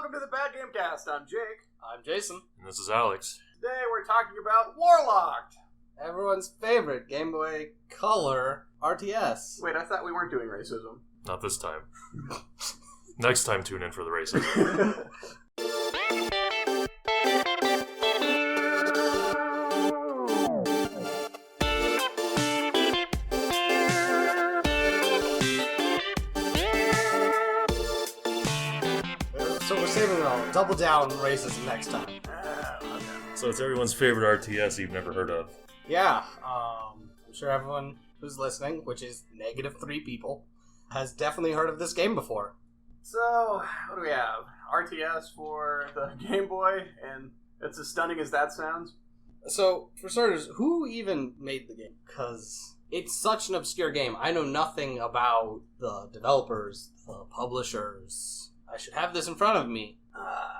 welcome to the Bad Game Cast. I'm Jake. I'm Jason. And this is Alex. Today we're talking about Warlocked. Everyone's favorite Gameboy Color RTS. Wait, I thought we weren't doing racism. Not this time. Next time, tune in for the racism. So we're saving it all. Double down racism next time. Okay. So it's everyone's favorite RTS you've never heard of. Yeah, I'm sure everyone who's listening, which is -3 people, has definitely heard of this game before. So, what do we have? RTS for the Game Boy, and it's as stunning as that sounds. So, for starters, who even made the game? Because it's such an obscure game. I know nothing about the developers, the publishers. I should have this in front of me,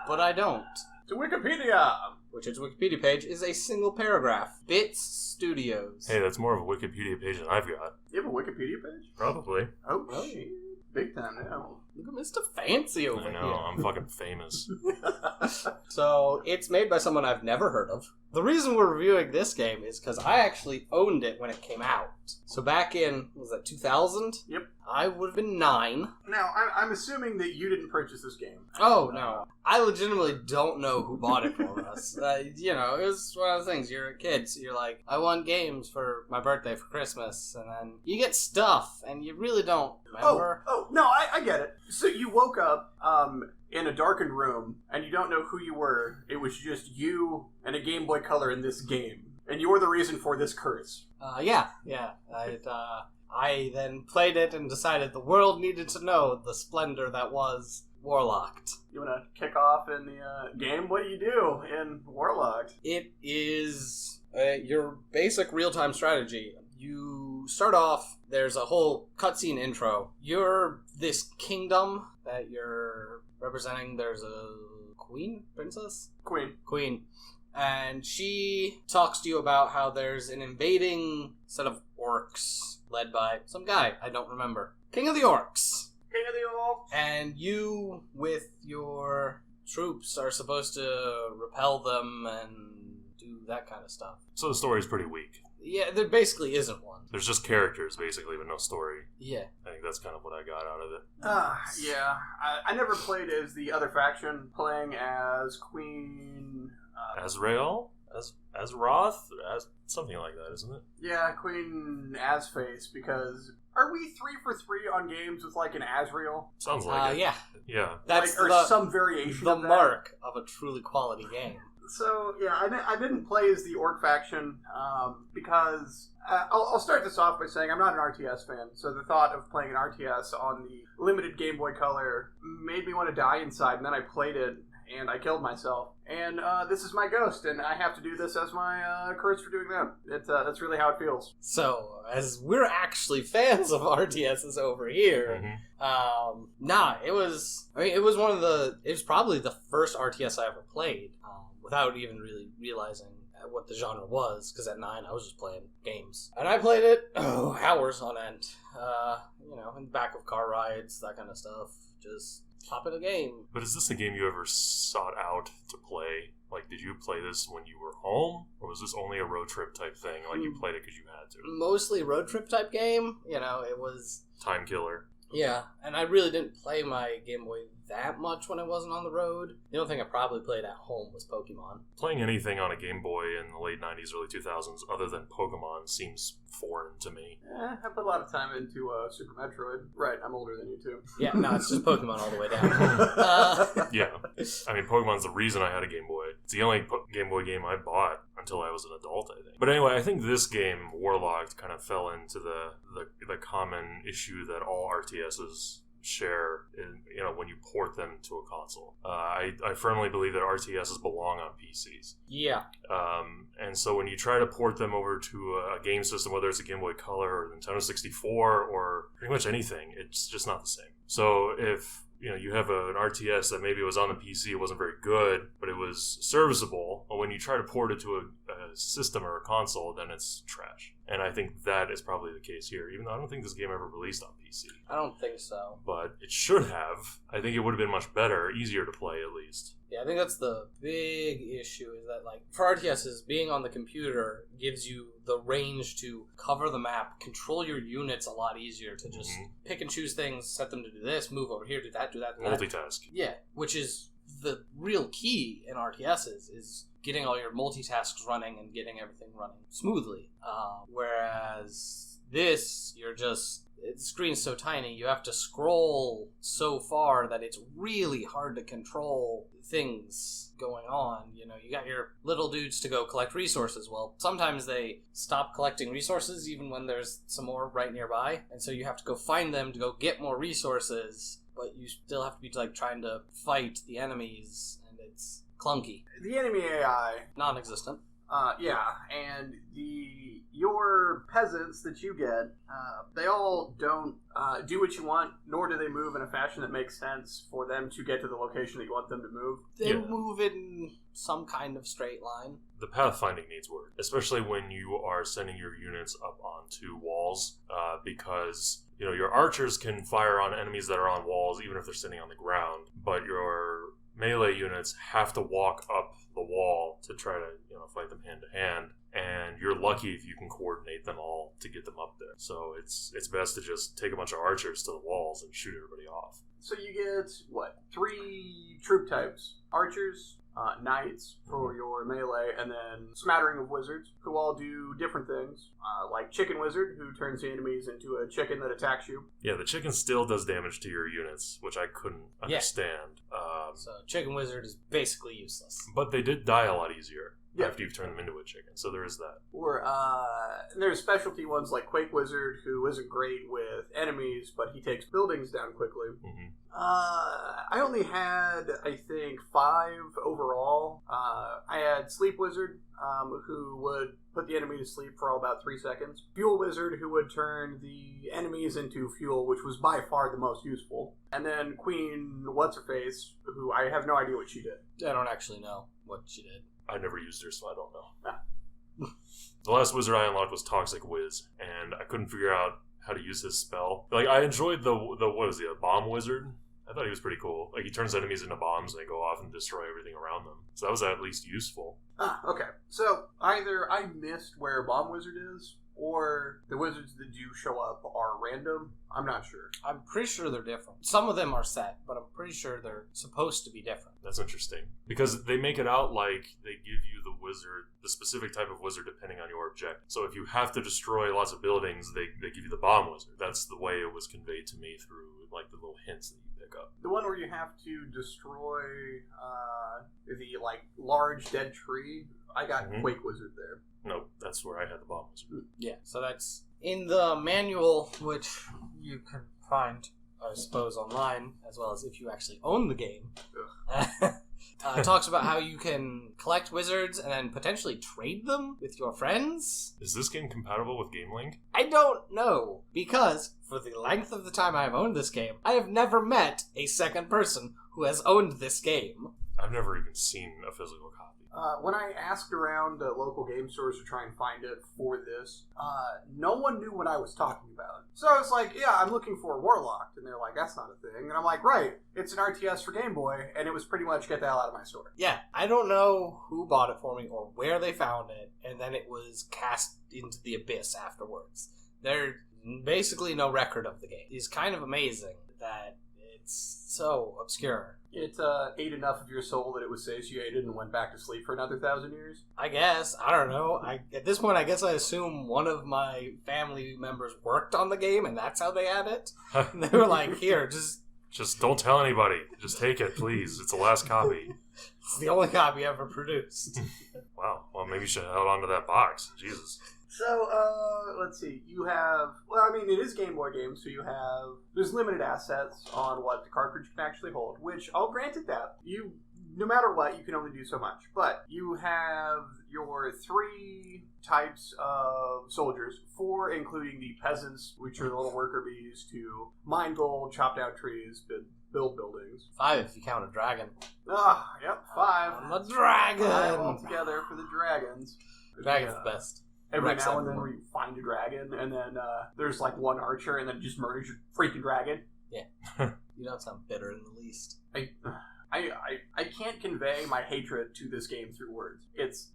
but I don't. To Wikipedia! Which its Wikipedia page is a single paragraph. Bits Studios. Hey, that's more of a Wikipedia page than I've got. You have a Wikipedia page? Probably. Oh, Really? shit. Big time now. Look at Mr. Fancy over I know, here. I'm fucking famous. So, it's made by someone I've never heard of. The reason we're reviewing this game is because I actually owned it when it came out. So back in, was that 2000? Yep. I would have been 9. Now, I'm assuming that you didn't purchase this game. Oh, no. I legitimately don't know who bought it for us. You know, it was one of the things. You're a kid, so you're like, I want games for my birthday for Christmas. And then you get stuff, and you really don't remember. Oh, no, I get it. So you woke up in a darkened room, and you don't know who you were. It was just you and a Game Boy Color in this game. And you're the reason for this curse. Yeah. I then played it and decided the world needed to know the splendor that was Warlocked. You want to kick off in the game? What do you do in Warlocked? It is your basic real-time strategy. You start off, there's a whole cutscene intro. You're this kingdom that you're representing. There's a princess? Queen. And she talks to you about how there's an invading set of orcs led by some guy I don't remember. King of the Orcs. King of the Orcs. And you, with your troops, are supposed to repel them and do that kind of stuff. So the story's pretty weak. Yeah, there basically isn't one. There's just characters, basically, but no story. Yeah. I think that's kind of what I got out of it. Yeah. I never played as the other faction, playing as Queen... Azrael? Azroth? Something like that, isn't it? Yeah, Queen Azface, because... Are we 3 for 3 on games with, like, an Azrael? Sounds like it. Yeah. Yeah. That's like, or some variation the of that? mark of a truly quality game. So, yeah, I didn't play as the Orc faction because... I'll start this off by saying I'm not an RTS fan, so the thought of playing an RTS on the limited Game Boy Color made me want to die inside, and then I played it, and I killed myself. And this is my ghost, and I have to do this as my curse for doing that. That's really how it feels. So, as we're actually fans of RTSs over here, it was probably the first RTS I ever played, without even really realizing what the genre was, because at 9 I was just playing games. And I played it, hours on end. In the back of car rides, that kind of stuff. Just pop in a game. But is this a game you ever sought out to play? Like, did you play this when you were home? Or was this only a road trip type thing? Like, you played it because you had to? Mostly road trip type game. It was... Time killer. Yeah, and I really didn't play my Game Boy that much when I wasn't on the road. The only thing I probably played at home was Pokemon. Playing anything on a Game Boy in the late 90s, early 2000s, other than Pokemon, seems foreign to me. I put a lot of time into Super Metroid. Right, I'm older than you too. Yeah, no, it's just Pokemon all the way down. Yeah. I mean, Pokemon's the reason I had a Game Boy. It's the only Game Boy game I bought until I was an adult, I think. But anyway, I think this game, Warlocked, kind of fell into the common issue that all RTSs share when you port them to a console. I firmly believe that RTSs belong on PCs. Yeah. And so when you try to port them over to a game system, whether it's a Game Boy Color or Nintendo 64 or pretty much anything, it's just not the same. So if you have an RTS that maybe was on the PC, it wasn't very good, but it was serviceable, but when you try to port it to a system or a console, then it's trash. And I think that is probably the case here, even though I don't think this game ever released on PC. I don't think so. But it should have. I think it would have been much better, easier to play at least. Yeah, I think that's the big issue, is that, like, for RTSs, being on the computer gives you the range to cover the map, control your units a lot easier, to just pick and choose things, set them to do this, move over here, do that, do that, do that. Multitask. Yeah, which is the real key in RTSs, is getting all your multitasks running and getting everything running smoothly. Whereas this, the screen's so tiny, you have to scroll so far that it's really hard to control things going on. You know, you got your little dudes to go collect resources. Well, sometimes they stop collecting resources even when there's some more right nearby, and so you have to go find them to go get more resources, but you still have to be, like, trying to fight the enemies, and it's clunky. The enemy AI... Non-existent. Yeah, and your peasants that you get, they all don't do what you want, nor do they move in a fashion that makes sense for them to get to the location that you want them to move. They move in some kind of straight line. The pathfinding needs work, especially when you are sending your units up onto walls, because your archers can fire on enemies that are on walls, even if they're sitting on the ground, but your melee units have to walk up the wall to try to fight them hand to hand, and you're lucky if you can coordinate them all to get them up there. So it's best to just take a bunch of archers to the walls and shoot everybody off. So you get 3 troop types: archers, knights for your melee, and then smattering of wizards who all do different things, like Chicken Wizard, who turns the enemies into a chicken that attacks you. Yeah, the chicken still does damage to your units, which I couldn't understand. So Chicken Wizard is basically useless. But they did die a lot easier after you've turned them into a chicken, so there is that. Or there's specialty ones like Quake Wizard, who isn't great with enemies, but he takes buildings down quickly. Mm-hmm. I only had, I think, 5 overall. I had Sleep Wizard, who would put the enemy to sleep for all about 3 seconds. Fuel Wizard, who would turn the enemies into fuel, which was by far the most useful. And then Queen What's-Her-Face, who I have no idea what she did. I don't actually know what she did. I never used her, so I don't know. The last wizard I unlocked was Toxic Wiz, and I couldn't figure out how to use his spell. Like, I enjoyed the what is he, a bomb wizard? I thought he was pretty cool. Like, he turns enemies into bombs and they go off and destroy everything around them. So that was at least useful. Okay. So either I missed where Bomb Wizard is, or the wizards that do show up are random. I'm not sure. I'm pretty sure they're different. Some of them are set, but I'm pretty sure they're supposed to be different. That's interesting. Because they make it out like they give you the specific type of wizard depending on your objective. So if you have to destroy lots of buildings, they give you the bomb wizard. That's the way it was conveyed to me through, like, the little hints that you pick up. The one where you have to destroy the, large dead tree, I got Quake Wizard there. Nope, that's where I had the bomb wizard. Yeah, so that's in the manual, which you can find, I suppose, online, as well as if you actually own the game. Talks about how you can collect wizards and then potentially trade them with your friends. Is this game compatible with Game Link? I don't know, because for the length of the time I have owned this game, I have never met a second person who has owned this game. I've never even seen a physical copy. When I asked around local game stores to try and find it for this, no one knew what I was talking about. So I was like, yeah, I'm looking for Warlocked. And they're like, that's not a thing. And I'm like, right, it's an RTS for Game Boy. And it was pretty much get the hell out of my store. Yeah, I don't know who bought it for me or where they found it. And then it was cast into the abyss afterwards. There's basically no record of the game. It's kind of amazing that it's so obscure. It ate enough of your soul that it was satiated and went back to sleep for another 1,000 years? I guess. I don't know. At this point, I guess I assume one of my family members worked on the game, and that's how they had it. And they were like, here, Just don't tell anybody. Just take it, please. It's the last copy. It's the only copy ever produced. Wow. Well, maybe you should have held on to that box. Jesus. So, let's see. You have... Well, I mean, it is Game Boy game, so you have... There's limited assets on what the cartridge can actually hold, which I'll grant it that. No matter what, you can only do so much. But you have your 3 types of soldiers, 4 including the peasants, which are the little worker bees, to mine gold, chop down trees, build buildings. 5 if you count a dragon. Yep, 5. I'm a dragon! 5 altogether for the dragons. Dragon's the best. every Wrecks now and then everyone. where you find a dragon, and then there's like one archer, and then just murders your freaking dragon. You don't sound bitter in the least. I can't convey my hatred to this game through words.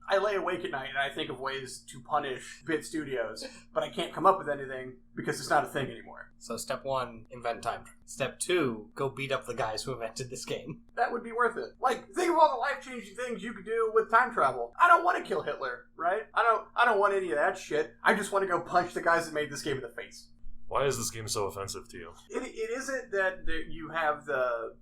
I lay awake at night and I think of ways to punish Bit Studios, but I can't come up with anything because it's not a thing anymore. So step 1, invent time travel. Step 2, go beat up the guys who invented this game. That would be worth it. Like, think of all the life-changing things you could do with time travel. I don't want to kill Hitler, right? I don't want any of that shit. I just want to go punch the guys that made this game in the face. Why is this game so offensive to you? It isn't that you have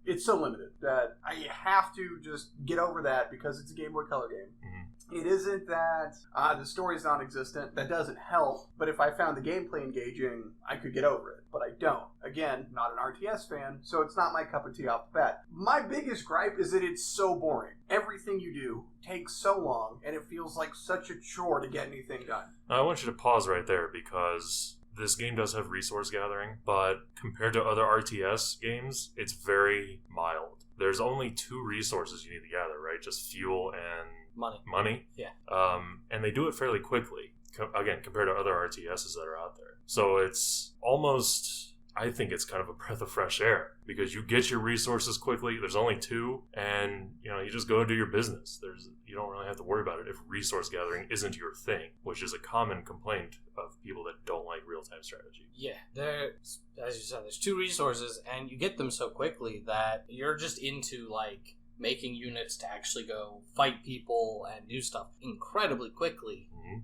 it's so limited that I have to just get over that because it's a Game Boy Color game. Mm-hmm. It isn't that the story's non-existent. That doesn't help. But if I found the gameplay engaging, I could get over it. But I don't. Again, not an RTS fan, so it's not my cup of tea off the bat. My biggest gripe is that it's so boring. Everything you do takes so long, and it feels like such a chore to get anything done. Now, I want you to pause right there because this game does have resource gathering, but compared to other RTS games, it's very mild. There's only 2 resources you need to gather, right? Just fuel and money. Yeah. And they do it fairly quickly, again, compared to other RTSs that are out there. So it's almost, I think it's kind of a breath of fresh air because you get your resources quickly. There's only 2, and you just go do your business. You don't really have to worry about it if resource gathering isn't your thing, which is a common complaint of people that don't like real-time strategy. Yeah, as you said, there's 2 resources, and you get them so quickly that you're just into, like, making units to actually go fight people and do stuff incredibly quickly. Mm-hmm.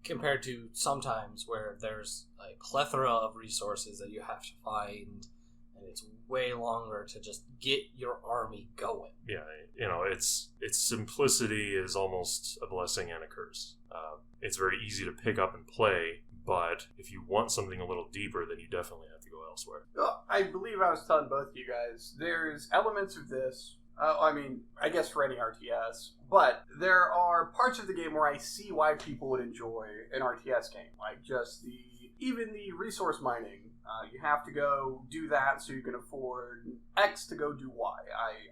Compared to sometimes where there's a plethora of resources that you have to find, and it's way longer to just get your army going. Yeah, its simplicity is almost a blessing and a curse. It's very easy to pick up and play, but if you want something a little deeper, then you definitely have to go elsewhere. Well, I believe I was telling both of you guys, there's elements of this, I guess for any RTS, but there are parts of the game where I see why people would enjoy an RTS game, like just even the resource mining. You have to go do that so you can afford X to go do Y.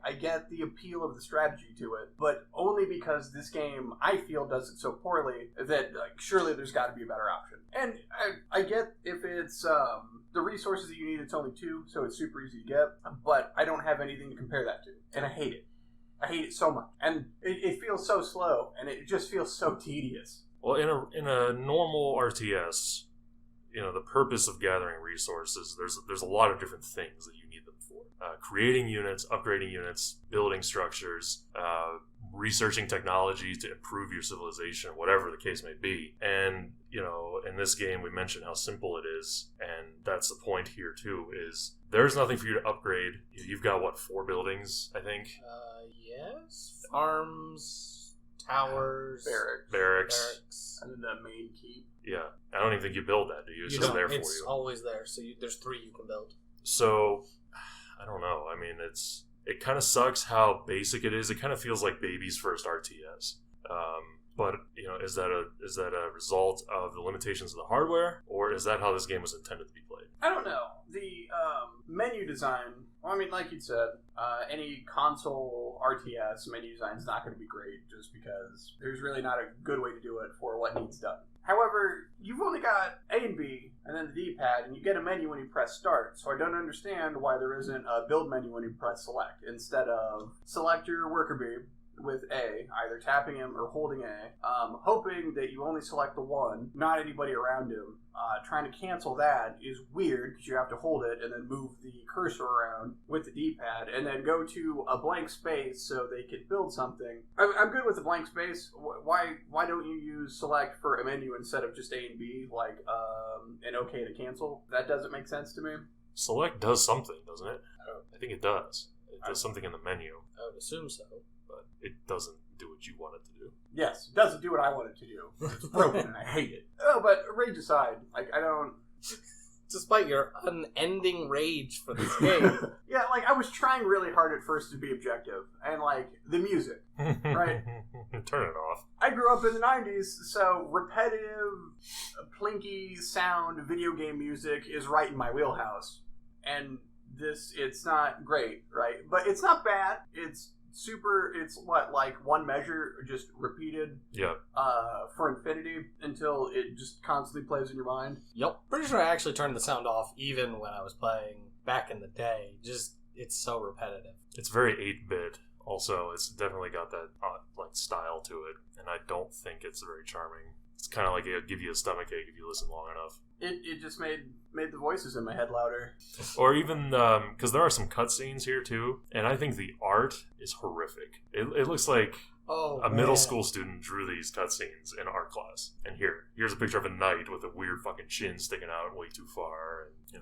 I get the appeal of the strategy to it, but only because this game, I feel, does it so poorly that surely there's got to be a better option. And I get if it's the resources that you need, it's only 2, so it's super easy to get, but I don't have anything to compare that to, and I hate it. I hate it so much. And it feels so slow, and it just feels so tedious. Well, in a normal RTS, the purpose of gathering resources, there's a lot of different things that you need them for. Creating units, upgrading units, building structures, researching technologies to improve your civilization, whatever the case may be. And, in this game, we mentioned how simple it is, and that's the point here, too, is there's nothing for you to upgrade. You've got, 4 buildings, I think? Yes. Farms, towers, Barracks. And then the main keep. Yeah. I don't even think you build that, do you? It's You just don't. there for you. It's always there, so there's 3 you can build. So, I don't know. I mean, it kind of sucks how basic it is. It kind of feels like baby's first RTS. But is that a result of the limitations of the hardware, or is that how this game was intended to be played? I don't know. The menu design, like you said, any console RTS menu design is not going to be great just because there's really not a good way to do it for what needs done. However, you've only got A and B, and then the D-pad, and you get a menu when you press start, so I don't understand why there isn't a build menu when you press select, instead of select your worker bee with A, either tapping him or holding A, hoping that you only select the one, not anybody around him. Trying to cancel that is weird because you have to hold it and then move the cursor around with the D-pad and then go to a blank space so they can build something. I'm good with the blank space. Why don't you use select for a menu instead of just A and B, like an OK to cancel? That doesn't make sense to me. Select does something, doesn't it? I think it does. It does something in the menu. I would assume so. But it doesn't do what you want it to do. Yes, it doesn't do what I want it to do. It's broken and I hate it. Oh, but rage aside, I don't... Despite your unending rage for this game. Yeah, I was trying really hard at first to be objective. And, the music, right? Turn it off. I grew up in the 90s, so repetitive, plinky sound video game music is right in my wheelhouse. And it's not great, right? But it's not bad. It's Super, it's what, like one measure just repeated Yeah. for infinity until it just constantly plays in your mind? Yep. Pretty sure I actually turned the sound off even when I was playing back in the day. Just, it's so repetitive. It's very 8-bit. Also, it's definitely got that like style to it, and I don't think it's very charming. It's kind of like it'll give you a stomachache if you listen long enough. It just made the voices in my head louder. Or even, because there are some cutscenes here too, and I think the art is horrific. It looks like a middle school student drew these cutscenes in art class. And here's a picture of a knight with a weird fucking chin sticking out way too far. And, you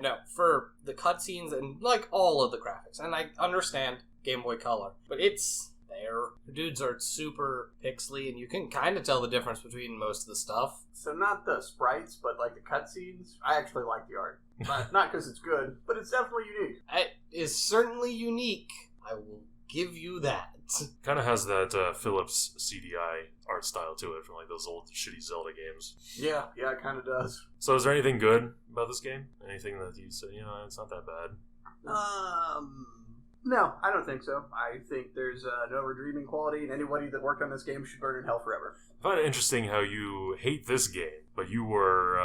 know, it's... for the cutscenes and like all of the graphics, and I understand Game Boy Color, but it's there. The dudes are super pixely, and you can kind of tell the difference between most of the stuff. So not the sprites, but like the cutscenes. I actually like the art, not because it's good, but it's definitely unique. It is certainly unique. I will give you that. Kind of has that Philips CDI art style to it from like those old shitty Zelda games. Yeah, it kind of does. So is there anything good about this game? Anything that you say, it's not that bad? No, I don't think so. I think there's no redeeming quality, and anybody that worked on this game should burn in hell forever. I find it interesting how you hate this game, but you were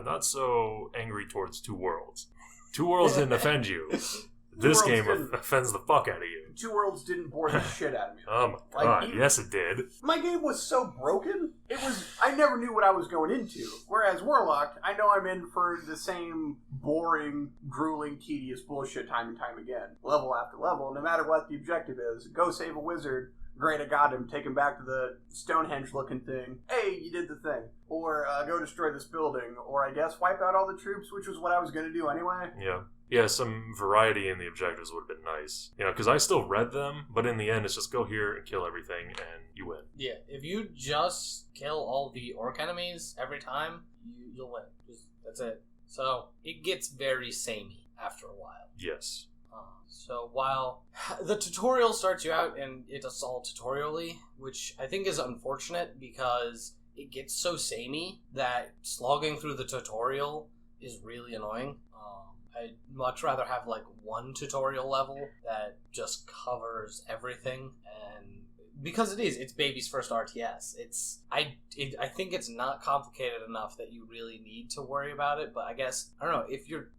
not so angry towards Two Worlds. Two Worlds didn't offend you. This game offends the fuck out of you. Two Worlds didn't bore the shit out of me. Oh my god, yes it did. My game was so broken, I never knew what I was going into. Whereas Warlocked, I know I'm in for the same boring, grueling, tedious bullshit time and time again. Level after level, no matter what the objective is. Go save a wizard. Great, I got him. Take him back to the Stonehenge-looking thing. Hey, you did the thing. Or go destroy this building. Or I guess wipe out all the troops, which was what I was going to do anyway. Yeah, some variety in the objectives would have been nice. Because I still read them, but in the end, it's just go here and kill everything, and you win. Yeah, if you just kill all the orc enemies every time, you'll win. That's it. So, it gets very samey after a while. Yes. So while the tutorial starts you out and it's all tutorially, which I think is unfortunate because it gets so samey that slogging through the tutorial is really annoying. I'd much rather have like one tutorial level that just covers everything, and because it's baby's first RTS. I think it's not complicated enough that you really need to worry about it. But I guess I don't know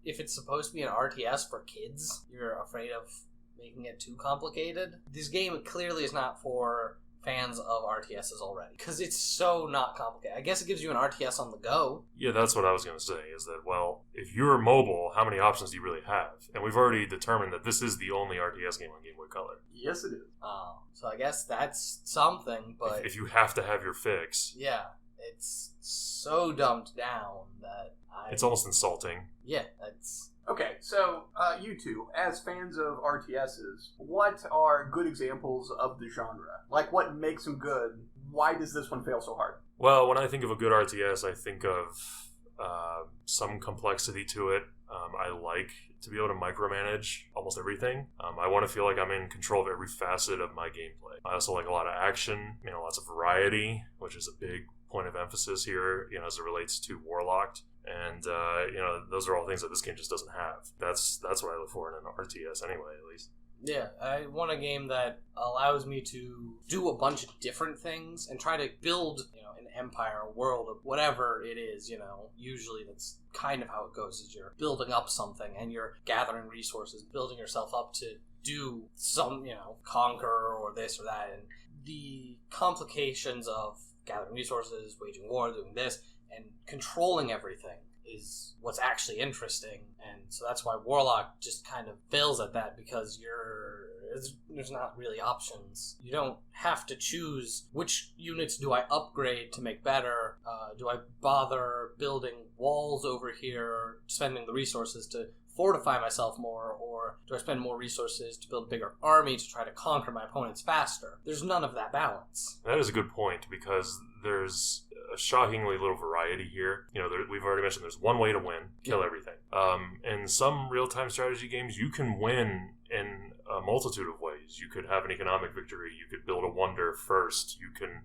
if it's supposed to be an RTS for kids, you're afraid of making it too complicated. This game clearly is not for fans of RTSs already because it's so not complicated. I guess it gives you an RTS on the go. Yeah, that's what I was going to say, is that, well, if you're mobile, how many options do you really have? And we've already determined that this is the only RTS game on Game Boy Color. Yes, it is. So I guess that's something, but... If you have to have your fix. Yeah, it's so dumbed down that It's almost insulting. Yeah, that's... Okay, so you two, as fans of RTSs, what are good examples of the genre? Like, what makes them good? Why does this one fail so hard? Well, when I think of a good RTS, I think of some complexity to it. I like to be able to micromanage almost everything. I want to feel like I'm in control of every facet of my gameplay. I also like a lot of action, lots of variety, which is a big point of emphasis here, as it relates to Warlocked. And, those are all things that this game just doesn't have. That's what I look for in an RTS anyway, at least. Yeah, I want a game that allows me to do a bunch of different things and try to build, an empire, a world, of whatever it is, Usually that's kind of how it goes, is you're building up something and you're gathering resources, building yourself up to do some, conquer or this or that. And the complications of gathering resources, waging war, doing this, and controlling everything is what's actually interesting. And so that's why Warlock just kind of fails at that, because there's not really options. You don't have to choose which units do I upgrade to make better. Do I bother building walls over here, spending the resources to fortify myself more, or do I spend more resources to build a bigger army to try to conquer my opponents faster? There's none of that balance. That is a good point, because there's a shockingly little variety here. We've already mentioned there's one way to win, kill everything. In some real-time strategy games, you can win in a multitude of ways. You could have an economic victory. You could build a wonder first. You can,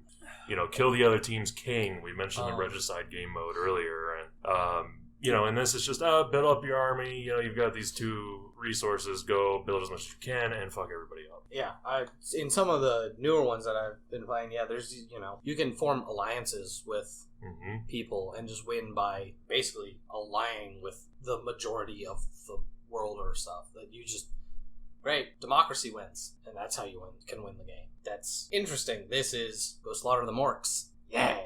kill the other team's king. We mentioned the regicide game mode earlier. And, and this is just, build up your army. You've got these two resources, go build as much as you can, and fuck everybody up. Yeah, in some of the newer ones that I've been playing, there's, you can form alliances with people and just win by basically allying with the majority of the world or stuff. That you just, great, democracy wins, and that's how you can win the game. That's interesting. This is go slaughter the Morks. Yeah.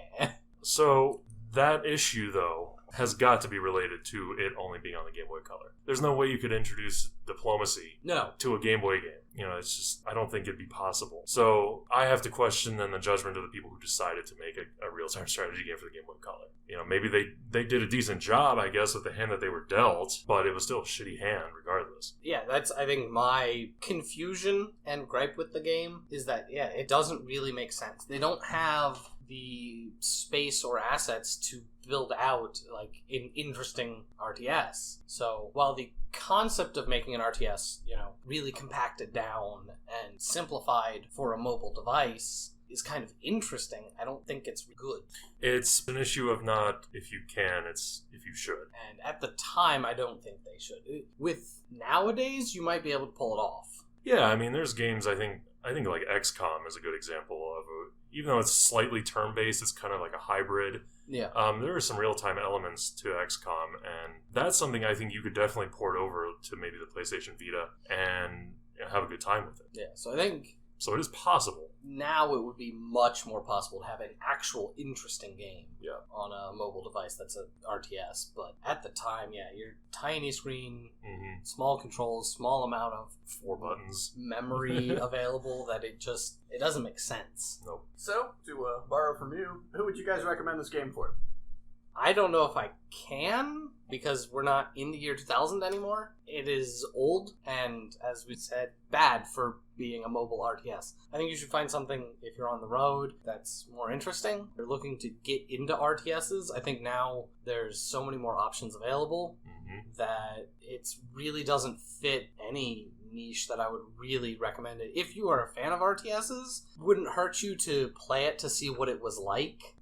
So that issue, though, has got to be related to it only being on the Game Boy Color. There's no way you could introduce diplomacy to a Game Boy game. It's just, I don't think it'd be possible. So I have to question then the judgment of the people who decided to make a real-time strategy game for the Game Boy Color. Maybe they did a decent job, I guess, with the hand that they were dealt, but it was still a shitty hand regardless. Yeah, that's, I think, my confusion and gripe with the game is that, it doesn't really make sense. They don't have the space or assets to build out like an interesting RTS. So while the concept of making an RTS, really compacted down and simplified for a mobile device is kind of interesting, I don't think it's good. It's an issue of not if you can, it's if you should. And at the time, I don't think they should. With nowadays, you might be able to pull it off. Yeah, I mean, there's games, I think like XCOM is a good example of even though it's slightly turn-based, it's kind of like a hybrid. Yeah. There are some real-time elements to XCOM, and that's something I think you could definitely port over to maybe the PlayStation Vita and have a good time with it. Yeah, so I think... So it is possible. Now it would be much more possible to have an actual interesting game on a mobile device that's a RTS. But at the time, your tiny screen, small controls, small amount of 4 buttons memory available, that it doesn't make sense. Nope. So, to borrow from you, who would you guys recommend this game for? I don't know if I can, because we're not in the year 2000 anymore. It is old, and as we said, bad for being a mobile RTS. I think you should find something, if you're on the road, that's more interesting. If you're looking to get into RTSs, I think now there's so many more options available that it really doesn't fit any niche that I would really recommend it. If you are a fan of RTSs, it wouldn't hurt you to play it to see what it was like,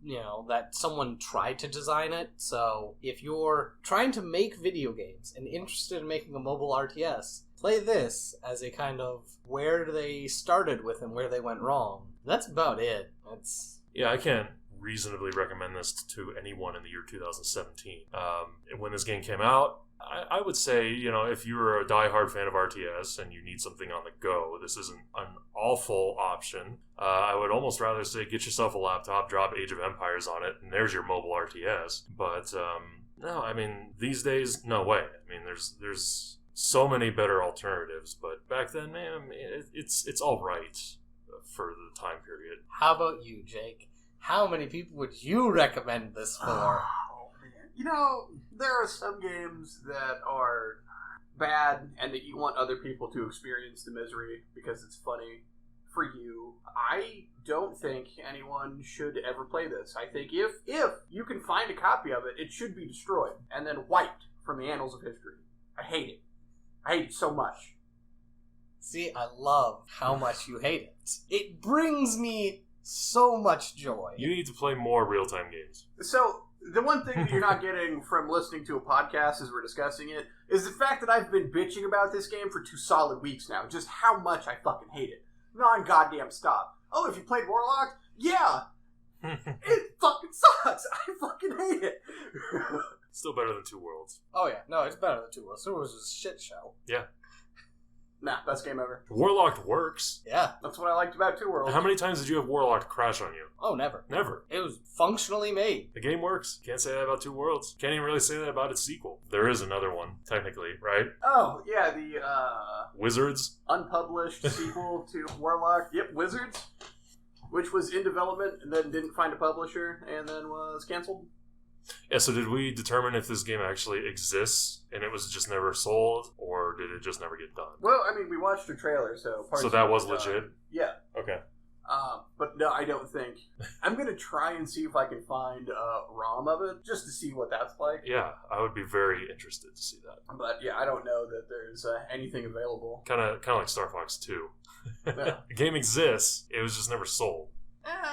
that someone tried to design it. So if you're trying to make video games and interested in making a mobile RTS, play this as a kind of where they started with and where they went wrong. That's about it. Yeah, I can't reasonably recommend this to anyone in the year 2017. When this game came out, I would say, if you're a diehard fan of RTS and you need something on the go, this isn't an awful option. I would almost rather say get yourself a laptop, drop Age of Empires on it, and there's your mobile RTS. But, no, I mean, these days, no way. I mean, there's so many better alternatives, but back then, man, it's all right for the time period. How about you, Jake? How many people would you recommend this for? There are some games that are bad and that you want other people to experience the misery because it's funny for you. I don't think anyone should ever play this. I think if you can find a copy of it, it should be destroyed and then wiped from the annals of history. I hate it. I hate it so much. See, I love how much you hate it. It brings me so much joy. You need to play more real-time games. So, the one thing that you're not getting from listening to a podcast as we're discussing it is the fact that I've been bitching about this game for 2 solid weeks now. Just how much I fucking hate it. Non-goddamn stop. Oh, if you played Warlocked? Yeah. It fucking sucks. I fucking hate it. Still better than Two Worlds. Oh yeah, no, it's better than Two Worlds. Two Worlds was a shit show. Yeah. Nah, best game ever. Warlocked works. Yeah. That's what I liked about Two Worlds. How many times did you have Warlocked crash on you? Oh, never. Never. It was functionally made. The game works. Can't say that about Two Worlds. Can't even really say that about its sequel. There is another one, technically, right? Oh, yeah, the, Wizards? unpublished sequel to Warlocked. Yep, Wizards. Which was in development and then didn't find a publisher and then was canceled. Yeah, so did we determine if this game actually exists and it was just never sold, or did it just never get done? Well, I mean, we watched the trailer, so... So that was legit? Yeah. Okay. But no, I don't think. I'm going to try and see if I can find a ROM of it, just to see what that's like. Yeah, I would be very interested to see that. But yeah, I don't know that there's anything available. Kind of like Star Fox 2. Yeah. The game exists, it was just never sold.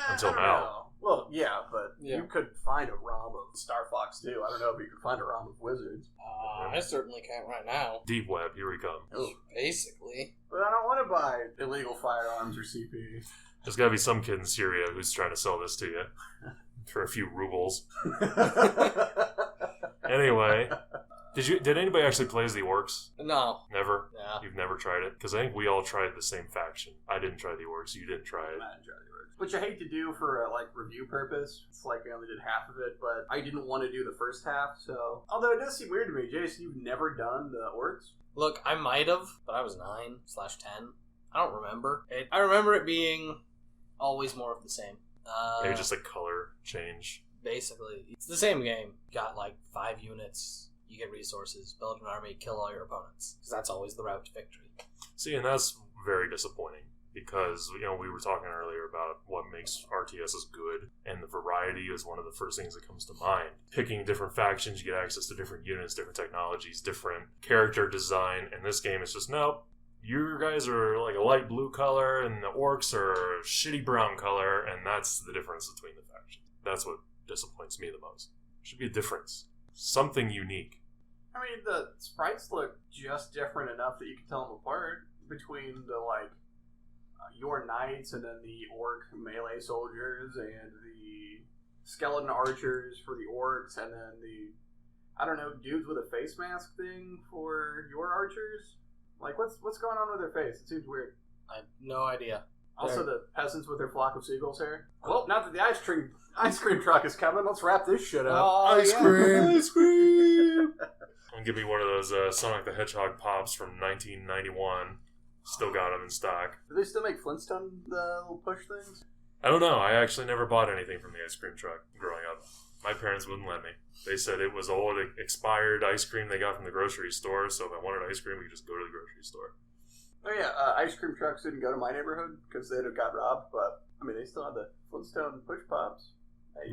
Until now. Well, yeah, but Yeah. You could find a ROM of Star Fox 2. I don't know if you could find a ROM of Wizards. I certainly can't right now. Deep web, here we come. Oh. Basically. But I don't want to buy illegal firearms or CP. There's gotta be some kid in Syria who's trying to sell this to you for a few rubles. Anyway, did anybody actually play as the orcs? No. Never? Yeah. You've never tried it? Because I think we all tried the same faction. I didn't try the orcs, you didn't try it. I didn't try the orcs. Which I hate to do for a review purpose. It's like I only did half of it, but I didn't want to do the first half, so... Although it does seem weird to me. Jason, you've never done the orcs? Look, I might have, but I was 9/10. I don't remember. I remember it being always more of the same. Maybe just a color change. Basically. It's the same game. You got 5 units, you get resources, build an army, kill all your opponents. Because that's always the route to victory. See, and that's very disappointing. Because, we were talking earlier about what makes RTSs good, and the variety is one of the first things that comes to mind. Picking different factions, you get access to different units, different technologies, different character design, and this game is just, nope, you guys are a light blue color, and the orcs are a shitty brown color, and that's the difference between the factions. That's what disappoints me the most. There should be a difference. Something unique. I mean, the sprites look just different enough that you can tell them apart between the, your knights and then the orc melee soldiers and the skeleton archers for the orcs and then the, I don't know, dudes with a face mask thing for your archers. What's going on with their face? It seems weird. I have no idea. Also, the peasants with their flock of seagulls hair. Well, now that the ice cream truck is coming, let's wrap this shit up. Oh, Ice yeah. cream! Ice cream! And give me one of those Sonic the Hedgehog pops from 1991. Still got them in stock. Do they still make Flintstone, the little push things? I don't know. I actually never bought anything from the ice cream truck growing up. My parents wouldn't let me. They said it was old, expired ice cream they got from the grocery store, so if I wanted ice cream, we could just go to the grocery store. Oh yeah, ice cream trucks didn't go to my neighborhood because they'd have got robbed, but, they still have the Flintstone push pops.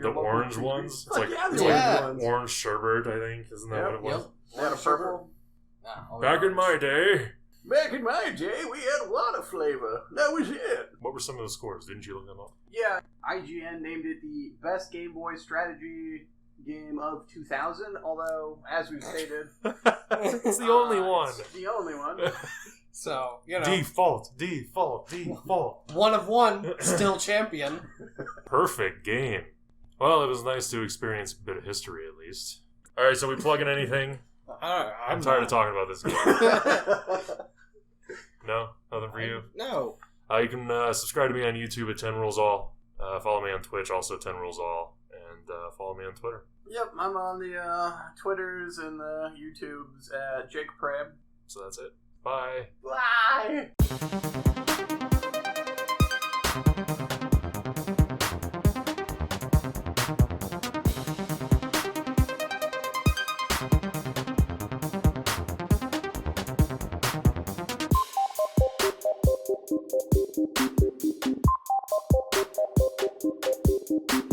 The orange ones? It's the orange ones. Orange sherbet, I think. Isn't that what it was? Yep. They had a purple. Back in my day. Back in my day, we had a lot of flavor. That was it. What were some of the scores? Didn't you look them up? Yeah, IGN named it the best Game Boy strategy game of 2000, although, as we've stated... It's the only one. It's the only one. So, Default. 1 of 1, still champion. Perfect game. Well, it was nice to experience a bit of history, at least. Alright, so we plug in anything? I'm tired of talking about this game. No? Nothing for you? No. You can subscribe to me on YouTube at 10 Rules All. Follow me on Twitch, also 10 Rules All. And follow me on Twitter. Yep, I'm on the Twitters and the YouTubes at Jake Prab. So that's it. Bye. Bye! Thank you.